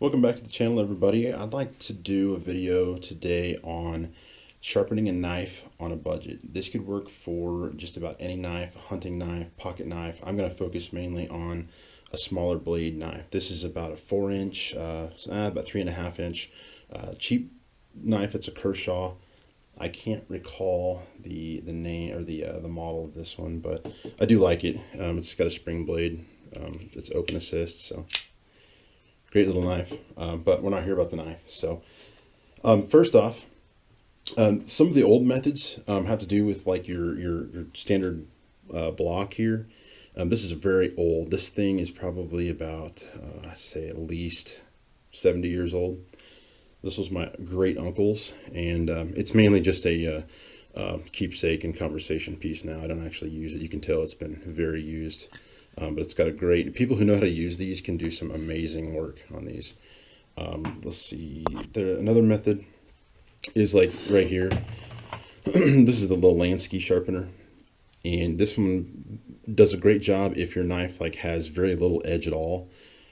Welcome back to the channel, everybody. I'd like to do a video today on sharpening a knife on a budget. This could work for just about any knife, a hunting knife, pocket knife. I'm going to focus mainly on a smaller blade knife. This is about a 4-inch, about 3.5-inch cheap knife. It's a Kershaw. I can't recall the name or the model of this one, but I do like it. It's got a spring blade. It's open assist, so great little knife, but we're not here about the knife. So first off, some of the old methods have to do with like your standard block here. This is very old. This thing is probably about, I'd say at least 70 years old. This was my great uncle's, and it's mainly just a keepsake and conversation piece now. I don't actually use it. You can tell it's been very used. But it's got a great, people who know how to use these can do some amazing work on these. Let's see, another method is like right here. This is the little Lansky sharpener, and this one does a great job if your knife like has very little edge at all.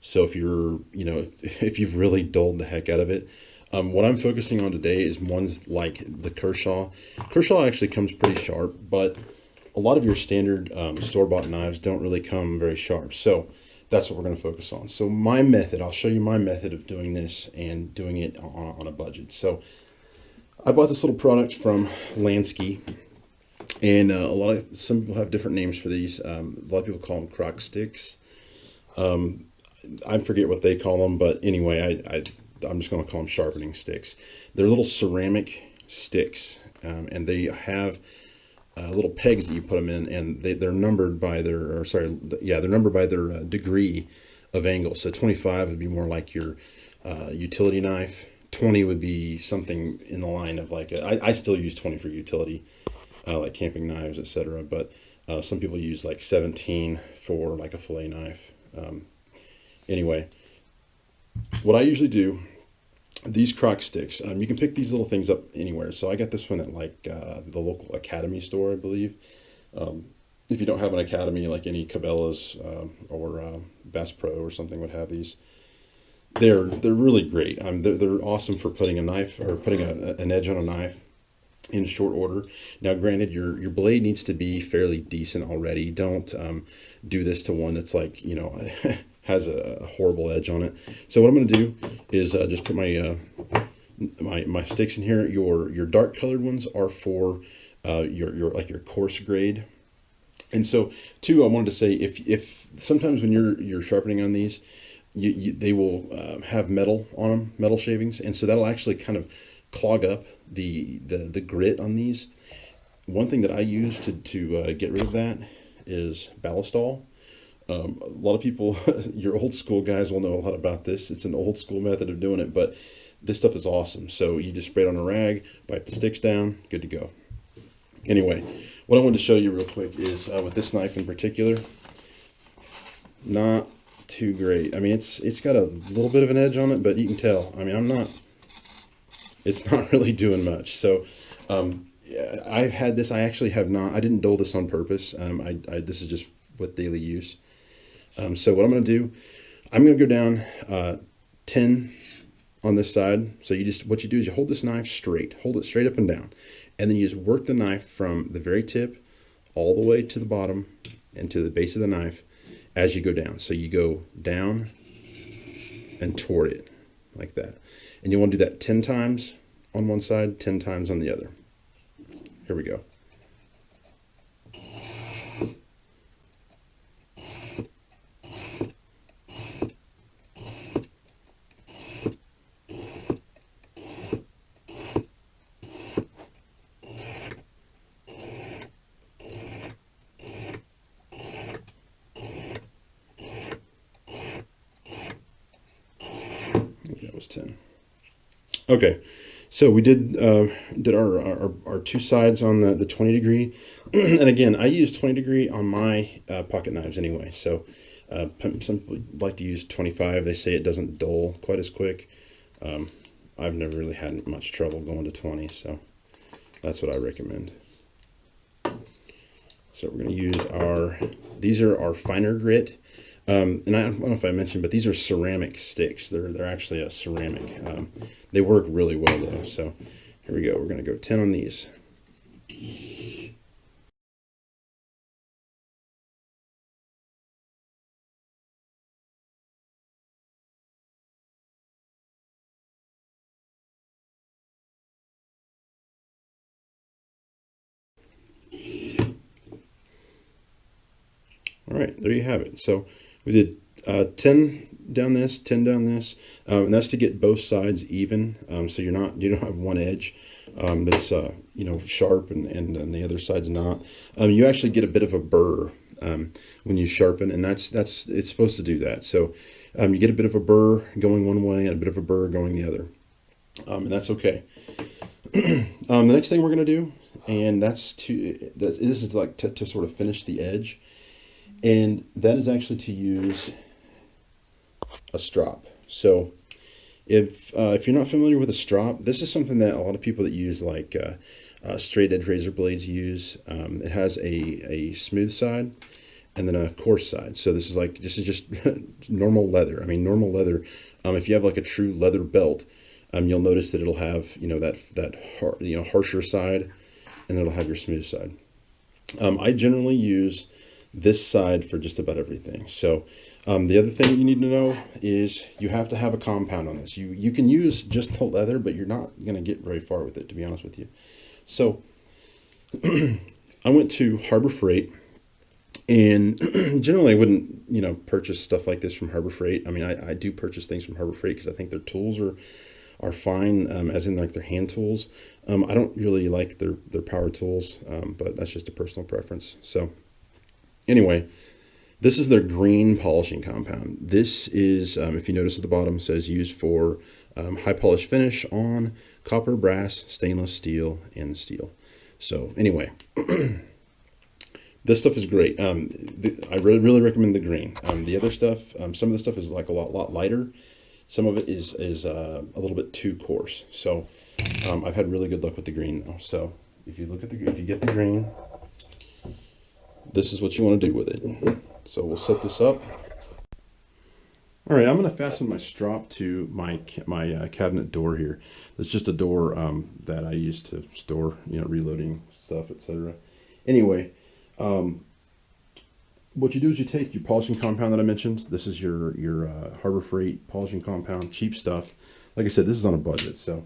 So if you're, if you've really dulled the heck out of it. What I'm focusing on today is ones like the Kershaw. Kershaw actually comes pretty sharp, but a lot of your standard store-bought knives don't really come very sharp. So that's what we're going to focus on. So my method, I'll show you my method of doing this and doing it on a budget. So I bought this little product from Lansky, and some people have different names for these. A lot of people call them crock sticks. I forget what they call them, but anyway, I'm just going to call them sharpening sticks. They're little ceramic sticks, and they have little pegs that you put them in, and they're numbered by their, they're numbered by their degree of angle. So 25 would be more like your utility knife. 20 would be something in the line of like I still use 20 for utility, like camping knives, etc. But some people use like 17 for like a fillet knife. Anyway, what I usually do, these crock sticks, you can pick these little things up anywhere. So I got this one at like the local Academy store, I believe. If you don't have an Academy, like any Cabela's or Bass Pro or something would have these. They're really great. They're awesome for putting a knife or putting an edge on a knife in short order. Now, granted, your blade needs to be fairly decent already. Don't do this to one that's like, has a horrible edge on it. So what I'm going to do is just put my my sticks in here. Your dark colored ones are for your coarse grade. And so too, I wanted to say, if sometimes when you're sharpening on these, they will have metal on them, metal shavings, and so that'll actually kind of clog up the grit on these. One thing that I use to get rid of that is Ballistol. A lot of people, your old school guys will know a lot about this. It's an old school method of doing it, but this stuff is awesome. So you just spray it on a rag, wipe the sticks down, good to go. Anyway, what I wanted to show you real quick is with this knife in particular, not too great. I mean, it's got a little bit of an edge on it, but you can tell. I mean, it's not really doing much. So I've had this. I actually have not. I didn't dull this on purpose. This is just with daily use. So what I'm going to do, I'm going to go down 10 on this side. So what you do is you hold this knife straight, hold it straight up and down, and then you just work the knife from the very tip all the way to the bottom and to the base of the knife as you go down. So you go down and toward it like that. And you want to do that 10 times on one side, 10 times on the other. Here we go. That was 10. Okay, so we did our two sides on the 20 degree, and again, I use 20 degree on my pocket knives anyway. So some people like to use 25. They say it doesn't dull quite as quick. I've never really had much trouble going to 20, so that's what I recommend. So we're going to use these are our finer grit. And I don't know if I mentioned, but these are ceramic sticks. They're actually a ceramic. They work really well though. So here we go. We're going to go 10 on these. All right, there you have it. So we did 10 down this, 10 down this, and that's to get both sides even. So you don't have one edge that's sharp and the other side's not. You actually get a bit of a burr when you sharpen, and that's it's supposed to do that. So you get a bit of a burr going one way and a bit of a burr going the other, and that's okay. The next thing we're going to do, and this is like to sort of finish the edge. And that is actually to use a strop. So if you're not familiar with a strop, this is something that a lot of people that use like straight edge razor blades use. It has a smooth side and then a coarse side. So this is just normal leather. I mean, normal leather. If you have like a true leather belt, you'll notice that it'll have that harsher side, and it'll have your smooth side. I generally use this side for just about everything. So the other thing you need to know is you have to have a compound on this. You can use just the leather, but you're not going to get very far with it, to be honest with you. So I went to Harbor Freight, and generally I wouldn't purchase stuff like this from Harbor Freight. I mean, I do purchase things from Harbor Freight because I think their tools are fine, as in like their hand tools. I don't really like their power tools, but that's just a personal preference. So anyway, this is their green polishing compound. This is, if you notice at the bottom, it says used for high polish finish on copper, brass, stainless steel, and steel. So anyway, this stuff is great. I really recommend the green. The other stuff, some of the stuff is like a lot lighter. Some of it is a little bit too coarse. So I've had really good luck with the green. So if you get the green, this is what you want to do with it. So we'll set this up. All right, I'm going to fasten my strop to my cabinet door here. It's just a door that I use to store, reloading stuff, etc. Anyway, what you do is you take your polishing compound that I mentioned. This is your Harbor Freight polishing compound, cheap stuff. Like I said, this is on a budget, so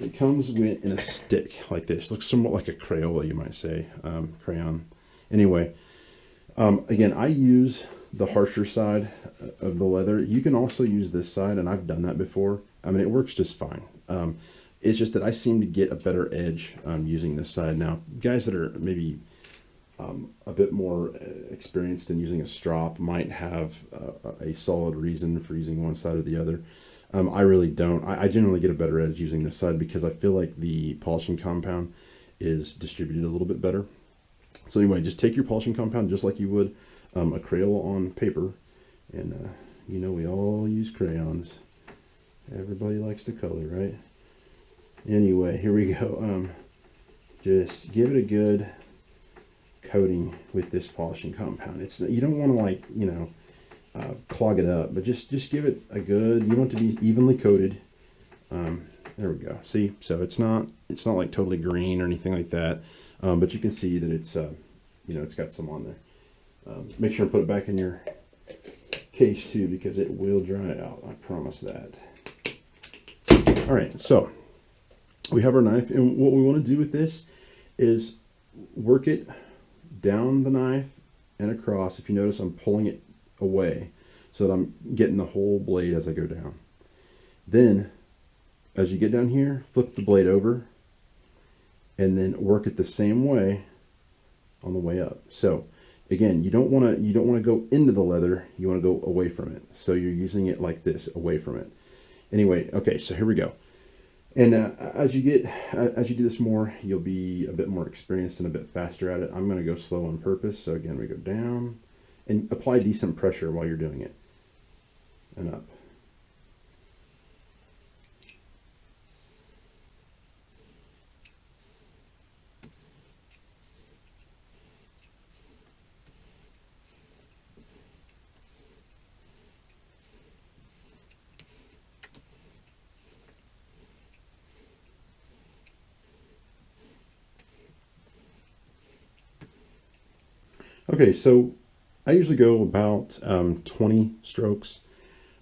it comes in a stick like this. Looks somewhat like a Crayola, you might say, crayon. Anyway, again, I use the harsher side of the leather. You can also use this side, and I've done that before. I mean, it works just fine. It's just that I seem to get a better edge using this side. Now, guys that are maybe a bit more experienced in using a strop might have a solid reason for using one side or the other. I really don't. I generally get a better edge using this side because I feel like the polishing compound is distributed a little bit better. So anyway, just take your polishing compound just like you would a Crayola on paper, and we all use crayons. Everybody likes to color, right? Anyway, here we go. Just give it a good coating with this polishing compound. You don't want to clog it up, but just give it a good. You want it to be evenly coated. There we go. See, so it's not like totally green or anything like that, but you can see that it's it's got some on there. Make sure and put it back in your case too, because it will dry out. I promise that. All right, so we have our knife, and what we want to do with this is work it down the knife and across. If you notice, I'm pulling it away so that I'm getting the whole blade as I go down. Then, as you get down here, flip the blade over and then work it the same way on the way up. So again, you don't want to go into the leather, you want to go away from it. So you're using it like this, away from it. Anyway, okay, so here we go. And as you do this more, you'll be a bit more experienced and a bit faster at it. I'm going to go slow on purpose. So again, we go down and apply decent pressure while you're doing it, and up. Okay, so I usually go about 20 strokes.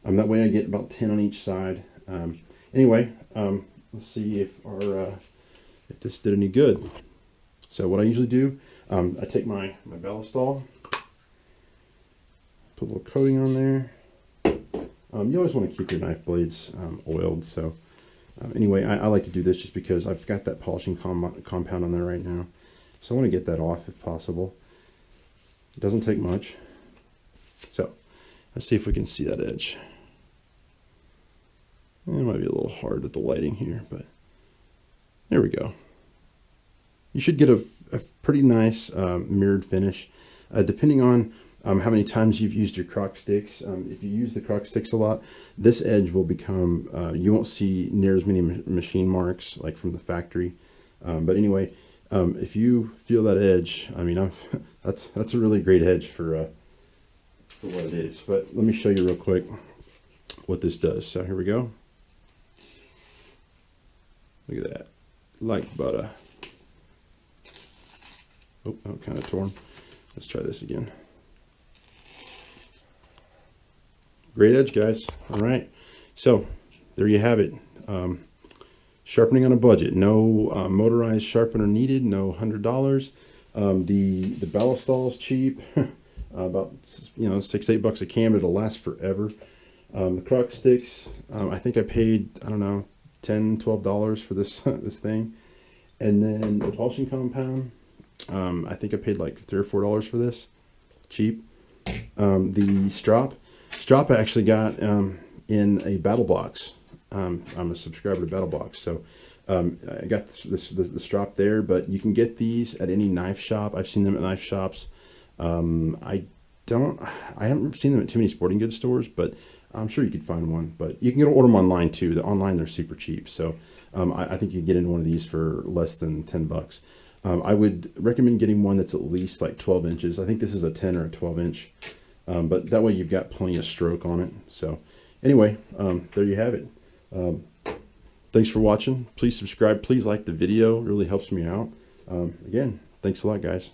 That way I get about 10 on each side. Anyway, let's see if this did any good. So what I usually do, I take my Ballistol, put a little coating on there. You always want to keep your knife blades oiled. So anyway, I like to do this just because I've got that polishing compound on there right now. So I want to get that off if possible. It doesn't take much. So let's see if we can see that edge. It might be a little hard with the lighting here, but there we go. You should get a pretty nice mirrored finish, depending on how many times you've used your crock sticks. If you use the crock sticks a lot, this edge will become, you won't see near as many machine marks like from the factory. But anyway, if you feel that edge, I mean, that's a really great edge for what it is. But let me show you real quick what this does. So here we go. Look at that, like butter. Oh, I'm kind of torn. Let's try this again. Great edge, guys. All right, so there you have it. Sharpening on a budget. No motorized sharpener needed. No $100. The Ballistol is cheap, about $6-8 a can, but it'll last forever. The crock sticks, I think I paid, I don't know, $10-12 for this this thing, and then the polishing compound. I think I paid like $3 or $4 for this, cheap. The strop I actually got in a battle box. I'm a subscriber to Battle Box, so I got the strop there. But you can get these at any knife shop. I've seen them at knife shops. I haven't seen them at too many sporting goods stores, but I'm sure you could find one. But you can order them online too. Online they're super cheap, so I think you can get into one of these for less than $10. I would recommend getting one that's at least like 12 inches. I think this is a 10 or a 12 inch. But that way you've got plenty of stroke on it. So anyway, there you have it. Thanks for watching. Please subscribe. Please like the video. It really helps me out. Again, thanks a lot, guys.